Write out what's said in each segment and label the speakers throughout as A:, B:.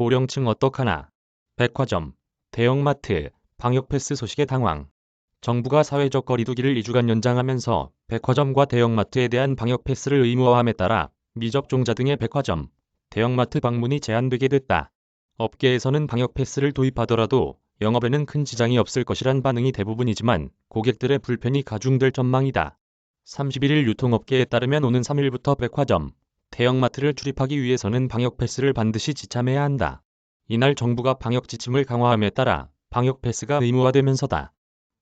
A: 고령층 어떡하나. 백화점, 대형마트, 방역 패스 소식에 당황. 정부가 사회적 거리두기를 2주간 연장하면서 백화점과 대형마트에 대한 방역 패스를 의무화함에 따라 미접종자 등의 백화점, 대형마트 방문이 제한되게 됐다. 업계에서는 방역 패스를 도입하더라도 영업에는 큰 지장이 없을 것이란 반응이 대부분이지만 고객들의 불편이 가중될 전망이다. 31일 유통업계에 따르면 오는 3일부터 백화점, 대형마트를 출입하기 위해서는 방역 패스를 반드시 지참해야 한다. 이날 정부가 방역 지침을 강화함에 따라 방역 패스가 의무화되면서다.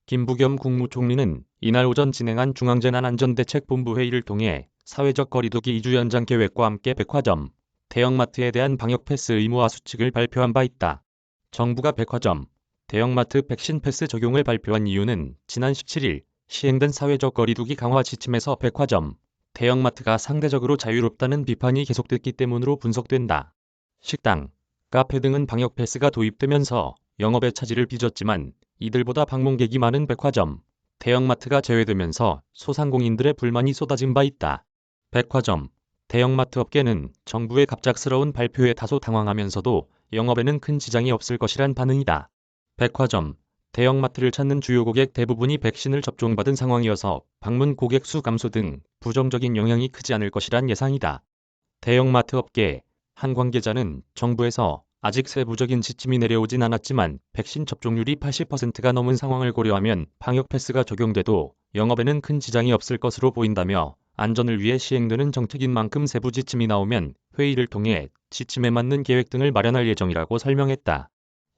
A: 김부겸 국무총리는 이날 오전 진행한 중앙재난안전대책본부 회의를 통해 사회적 거리두기 2주 연장 계획과 함께 백화점, 대형마트에 대한 방역 패스 의무화 수칙을 발표한 바 있다. 정부가 백화점, 대형마트 백신 패스 적용을 발표한 이유는 지난 17일 시행된 사회적 거리두기 강화 지침에서 백화점, 대형마트가 상대적으로 자유롭다는 비판이 계속됐기 때문으로 분석된다. 식당, 카페 등은 방역 패스가 도입되면서 영업의 차질을 빚었지만 이들보다 방문객이 많은 백화점, 대형마트가 제외되면서 소상공인들의 불만이 쏟아진 바 있다. 백화점, 대형마트 업계는 정부의 갑작스러운 발표에 다소 당황하면서도 영업에는 큰 지장이 없을 것이란 반응이다. 백화점, 대형마트를 찾는 주요 고객 대부분이 백신을 접종받은 상황이어서 방문 고객 수 감소 등 부정적인 영향이 크지 않을 것이란 예상이다. 대형마트 업계 한 관계자는 정부에서 아직 세부적인 지침이 내려오진 않았지만 백신 접종률이 80%가 넘은 상황을 고려하면 방역 패스가 적용돼도 영업에는 큰 지장이 없을 것으로 보인다며 안전을 위해 시행되는 정책인 만큼 세부 지침이 나오면 회의를 통해 지침에 맞는 계획 등을 마련할 예정이라고 설명했다.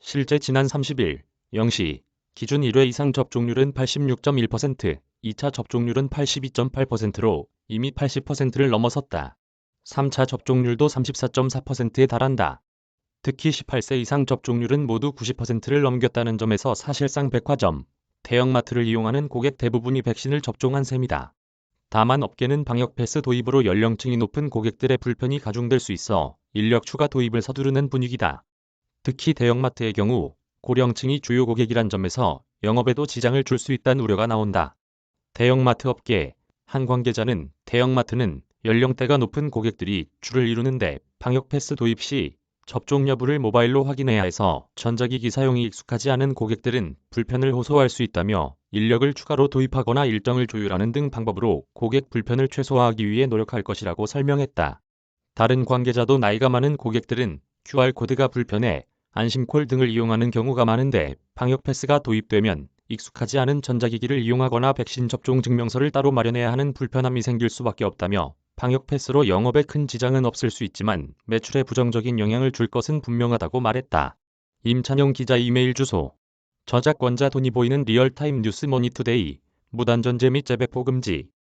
A: 실제 지난 30일 0시 기준 1회 이상 접종률은 86.1%, 2차 접종률은 82.8%로 이미 80%를 넘어섰다. 3차 접종률도 34.4%에 달한다. 특히 18세 이상 접종률은 모두 90%를 넘겼다는 점에서 사실상 백화점, 대형마트를 이용하는 고객 대부분이 백신을 접종한 셈이다. 다만 업계는 방역 패스 도입으로 연령층이 높은 고객들의 불편이 가중될 수 있어 인력 추가 도입을 서두르는 분위기다. 특히 대형마트의 경우 고령층이 주요 고객이란 점에서 영업에도 지장을 줄 수 있다는 우려가 나온다. 대형마트 업계 한 관계자는 대형마트는 연령대가 높은 고객들이 줄을 이루는데 방역 패스 도입 시 접종 여부를 모바일로 확인해야 해서 전자기기 사용이 익숙하지 않은 고객들은 불편을 호소할 수 있다며 인력을 추가로 도입하거나 일정을 조율하는 등 방법으로 고객 불편을 최소화하기 위해 노력할 것이라고 설명했다. 다른 관계자도 나이가 많은 고객들은 QR코드가 불편해 안심콜 등을 이용하는 경우가 많은데 방역 패스가 도입되면 익숙하지 않은 전자기기를 이용하거나 백신 접종 증명서를 따로 마련해야 하는 불편함이 생길 수밖에 없다며 방역 패스로 영업에 큰 지장은 없을 수 있지만 매출에 부정적인 영향을 줄 것은 분명하다고 말했다. 임찬용 기자 이메일 주소. 저작권자 돈이 보이는 리얼타임 뉴스 머니투데이. 무단전제 및 재배포 금지.